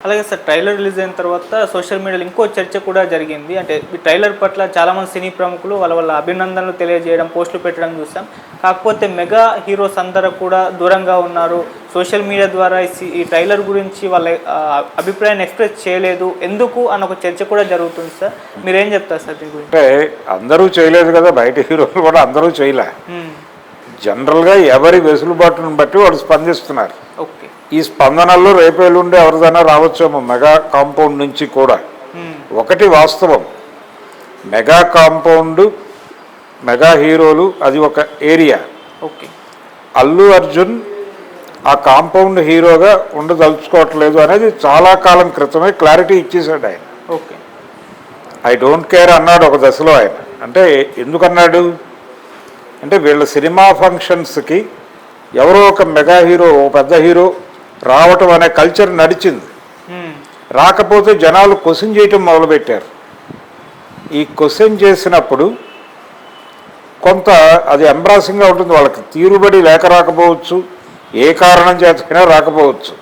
అలాగే sir trailer release అయిన తర్వాత సోషల్ మీడియాలో ఇంకో చర్చ కూడా జరిగింది. అంటే ఈ ట్రైలర్ పట్ల చాలామంది సినీ ప్రముఖులు వాళ్ళ అభినందనలు తెలియజేయడం, పోస్టులు పెట్టడం చూసాం. కాకపోతే మెగా హీరోస్ అందరూ కూడా దూరంగా ఉన్నారు. సోషల్ మీడియా ద్వారా ఈ ట్రైలర్ గురించి వాళ్ళ అభిప్రాయాన్ని ఎక్స్ప్రెస్ చేయలేదు ఎందుకు అన్న ఒక చర్చ కూడా జరుగుతుంది సార్. మీరేం చెప్తారు సార్ దీని గురించి? అంటే అందరూ చేయలేదు కదా, బయట హీరోలు కూడా అందరూ చేయలే. జనరల్గా ఎవరి వెసులుబాటును బట్టి వాళ్ళు స్పందిస్తున్నారు. ఓకే, ఈ స్పందనల్లో రేపేళ్ళుండి ఎవరిదైనా రావచ్చేమో మెగా కాంపౌండ్ నుంచి కూడా. ఒకటి వాస్తవం, మెగా కాంపౌండ్, మెగా హీరోలు అది ఒక ఏరియా. ఓకే, అల్లు అర్జున్ ఆ కాంపౌండ్ హీరోగా ఉండదలుచుకోవట్లేదు అనేది చాలా కాలం క్రితమే క్లారిటీ ఇచ్చేసాడు ఆయన. ఓకే, ఐ డోంట్ కేర్ అన్నాడు ఒక దశలో ఆయన. అంటే ఎందుకన్నాడు అంటే వీళ్ళ సినిమా ఫంక్షన్స్కి ఎవరో ఒక మెగా హీరో, ఓ పెద్ద హీరో రావటం అనే కల్చర్ నడిచింది. రాకపోతే జనాలు క్వశ్చన్ చేయటం మొదలుపెట్టారు. ఈ క్వశ్చన్ చేసినప్పుడు కొంత అది ఎంబ్రాసింగ్గా ఉంటుంది. వాళ్ళకి తీరుబడి లేక రాకపోవచ్చు, ఏ కారణం చేతకైనా రాకపోవచ్చు.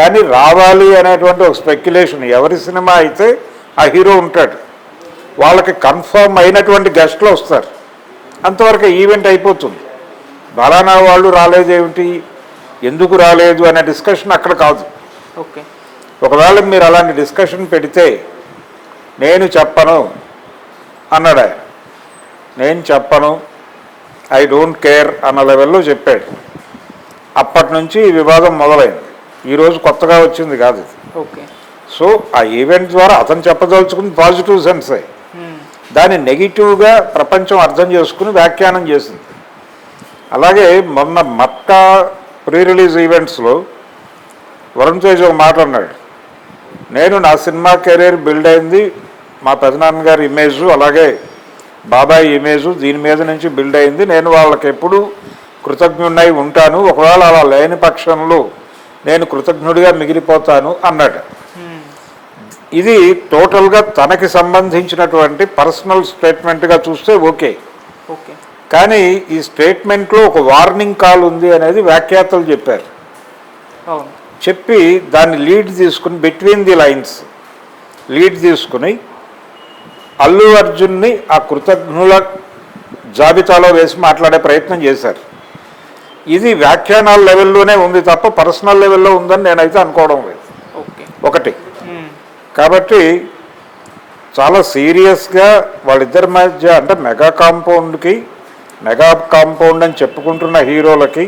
కానీ రావాలి అనేటువంటి ఒక స్పెక్యులేషన్, ఎవరి సినిమా అయితే ఆ హీరో ఉంటాడు, వాళ్ళకి కన్ఫర్మ్ అయినటువంటి గెస్ట్లు వస్తారు. అంతవరకు ఈవెంట్ అయిపోతుంది. బలానా వాళ్ళు రాలేదేమిటి, ఎందుకు రాలేదు అనే డిస్కషన్ అక్కడ కాదు. ఓకే, ఒకవేళ మీరు అలాంటి డిస్కషన్ పెడితే నేను చెప్పను అన్నాడు ఆయన. నేను చెప్పను, ఐ డోంట్ కేర్ అన్న లెవెల్లో చెప్పాడు. అప్పటి నుంచి ఈ వివాదం మొదలైంది. ఈరోజు కొత్తగా వచ్చింది కాదు ఇది. ఓకే, సో ఆ ఈవెంట్ ద్వారా అతను చెప్పదలుచుకుంది పాజిటివ్ సెన్సే. దాన్ని నెగిటివ్గా ప్రపంచం అర్థం చేసుకుని వ్యాఖ్యానం చేసింది. అలాగే మొన్న మక్కా ప్రీ రిలీజ్ ఈవెంట్స్లో వరుణ్ తేజ్ ఒక మాట అన్నాడు, నేను నా సినిమా కెరీర్ బిల్డ్ అయింది మా పెదనాన్నగారి ఇమేజు, అలాగే బాబాయ్ ఇమేజు దీని మీద నుంచి బిల్డ్ అయింది. నేను వాళ్ళకి ఎప్పుడు కృతజ్ఞుడినై ఉంటాను. ఒకవేళ అలా లేని పక్షంలో నేను కృతజ్ఞుడిగా మిగిలిపోతాను అన్నాడు. ఇది టోటల్గా తనకి సంబంధించినటువంటి పర్సనల్ స్టేట్మెంట్గా చూస్తే ఓకే. ఓకే, కానీ ఈ స్టేట్మెంట్లో ఒక వార్నింగ్ కాల్ ఉంది అనేది వ్యాఖ్యాతలు చెప్పారు. చెప్పి దాన్ని లీడ్ తీసుకుని బిట్వీన్ ది లైన్స్ లీడ్ తీసుకుని అల్లు అర్జున్ని ఆ కృతజ్ఞుల జాబితాలో వేసి మాట్లాడే ప్రయత్నం చేశారు. ఇది వ్యాఖ్యానాల లెవెల్లోనే ఉంది తప్ప పర్సనల్ లెవెల్లో ఉందని నేనైతే అనుకోవడం లేదు. ఒకటి కాబట్టి చాలా సీరియస్గా వాళ్ళిద్దరి మధ్య, అంటే మెగా కాంపౌండ్ అని చెప్పుకుంటున్న హీరోలకి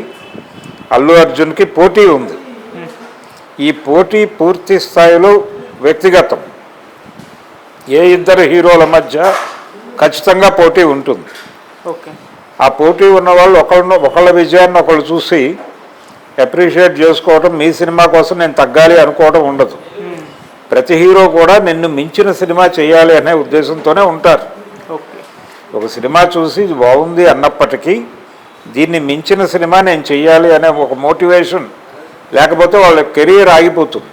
అల్లు అర్జున్కి పోటీ ఉంది. ఈ పోటీ పూర్తి స్థాయిలో వ్యక్తిగతం. ఏ ఇద్దరు హీరోల మధ్య ఖచ్చితంగా పోటీ ఉంటుంది. ఆ పోటీ ఉన్న వాళ్ళు ఒకళ్ళ విజయాన్ని ఒకళ్ళు చూసి అప్రిషియేట్ చేసుకోవటం, మీ సినిమా కోసం నేను తగ్గాలి అనుకోవడం ఉండదు. ప్రతి హీరో కూడా నిన్ను మించిన సినిమా చేయాలి అనే ఉద్దేశంతోనే ఉంటారు. ఒక సినిమా చూసి ఇది బాగుంది అన్నప్పటికీ దీన్ని మించిన సినిమా నేను చెయ్యాలి అనే ఒక మోటివేషన్ లేకపోతే వాళ్ళ కెరీర్ ఆగిపోతుంది.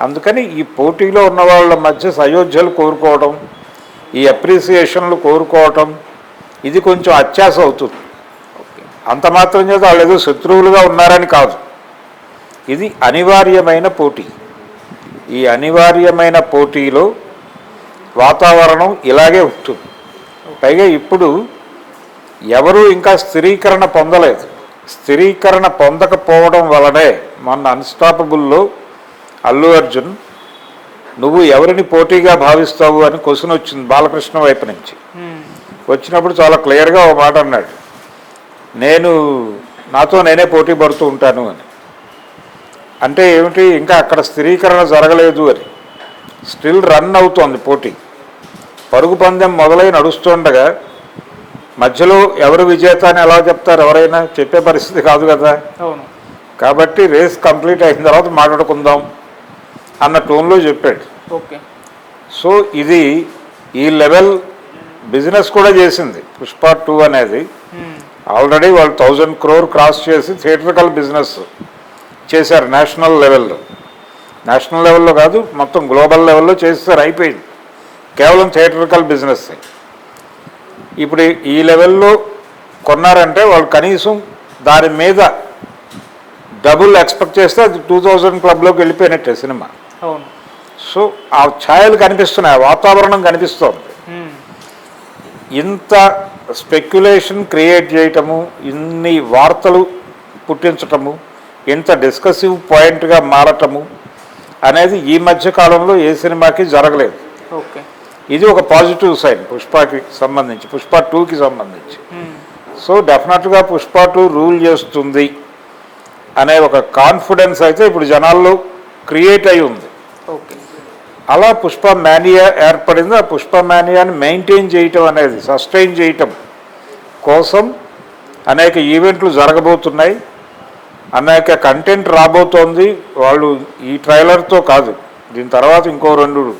అందుకని ఈ పోటీలో ఉన్న వాళ్ళ మధ్య సయోధ్యలు కోరుకోవడం, ఈ అప్రిసియేషన్లు కోరుకోవటం, ఇది కొంచెం అత్యాశ అవుతుంది. అంత మాత్రం చేత వాళ్ళు ఏదో శత్రువులుగా ఉన్నారని కాదు. ఇది అనివార్యమైన పోటీ. ఈ అనివార్యమైన పోటీలో వాతావరణం ఇలాగే ఉంటుంది. పైగా ఇప్పుడు ఎవరు ఇంకా స్థిరీకరణ పొందలేదు. స్థిరీకరణ పొందకపోవడం వలనే మొన్న అన్స్టాపబుల్లో అల్లు అర్జున్ నువ్వు ఎవరిని పోటీగా భావిస్తావు అని క్వశ్చన్ వచ్చింది బాలకృష్ణ వైపు నుంచి. వచ్చినప్పుడు చాలా క్లియర్గా ఒక మాట అన్నాడు, నాతో నేనే పోటీ పడుతూ ఉంటాను అని. అంటే ఏమిటి, ఇంకా అక్కడ స్థిరీకరణ జరగలేదు అని. స్టిల్ రన్ అవుతోంది పోటీ. పరుగు పందెం మొదలై నడుస్తుండగా మధ్యలో ఎవరు విజేత అని ఎలా చెప్తారు? ఎవరైనా చెప్పే పరిస్థితి కాదు కదా. కాబట్టి రేస్ కంప్లీట్ అయిన తర్వాత మాట్లాడుకుందాం అన్న టోన్లో చెప్పాడు. సో ఇది ఈ లెవెల్ బిజినెస్ కూడా చేసింది. పుష్ప 2 అనేది ఆల్రెడీ వాళ్ళు 1000 crore క్రాస్ చేసి థియేట్రికల్ బిజినెస్ చేశారు నేషనల్ లెవెల్లో కాదు, మొత్తం గ్లోబల్ లెవెల్లో చేస్తారు. అయిపోయింది. కేవలం థియేట్రికల్ బిజినెస్. ఇప్పుడు ఈ లెవెల్లో కొన్నారంటే వాళ్ళు కనీసం దాని మీద డబుల్ ఎక్స్పెక్ట్ చేస్తే అది 2000 క్లబ్లోకి వెళ్ళిపోయినట్టే సినిమా. అవును. సో ఆ ఛాయలు కనిపిస్తున్నాయి, వాతావరణం కనిపిస్తోంది. ఇంత స్పెక్యులేషన్ క్రియేట్ చేయటము, ఇన్ని వార్తలు పుట్టించటము, ఇంత డిస్కసివ్ పాయింట్గా మారటము అనేది ఈ మధ్య కాలంలో ఏ సినిమాకి జరగలేదు. ఓకే. ఇది ఒక పాజిటివ్ సైన్ పుష్పకి సంబంధించి, పుష్ప 2కి సంబంధించి. సో డెఫినెట్గా పుష్ప 2 రూల్ చేస్తుంది అనే ఒక కాన్ఫిడెన్స్ అయితే ఇప్పుడు జనాల్లో క్రియేట్ అయి ఉంది. ఓకే. అలా పుష్ప మేనియా ఏర్పడింది. ఆ పుష్ప మేనియాని మెయింటైన్ చేయటం అనేది, సస్టైన్ చేయటం కోసం అనేక ఈవెంట్లు జరగబోతున్నాయి, అనేక కంటెంట్ రాబోతోంది. వాళ్ళు ఈ ట్రైలర్తో కాదు, దీని తర్వాత ఇంకో 2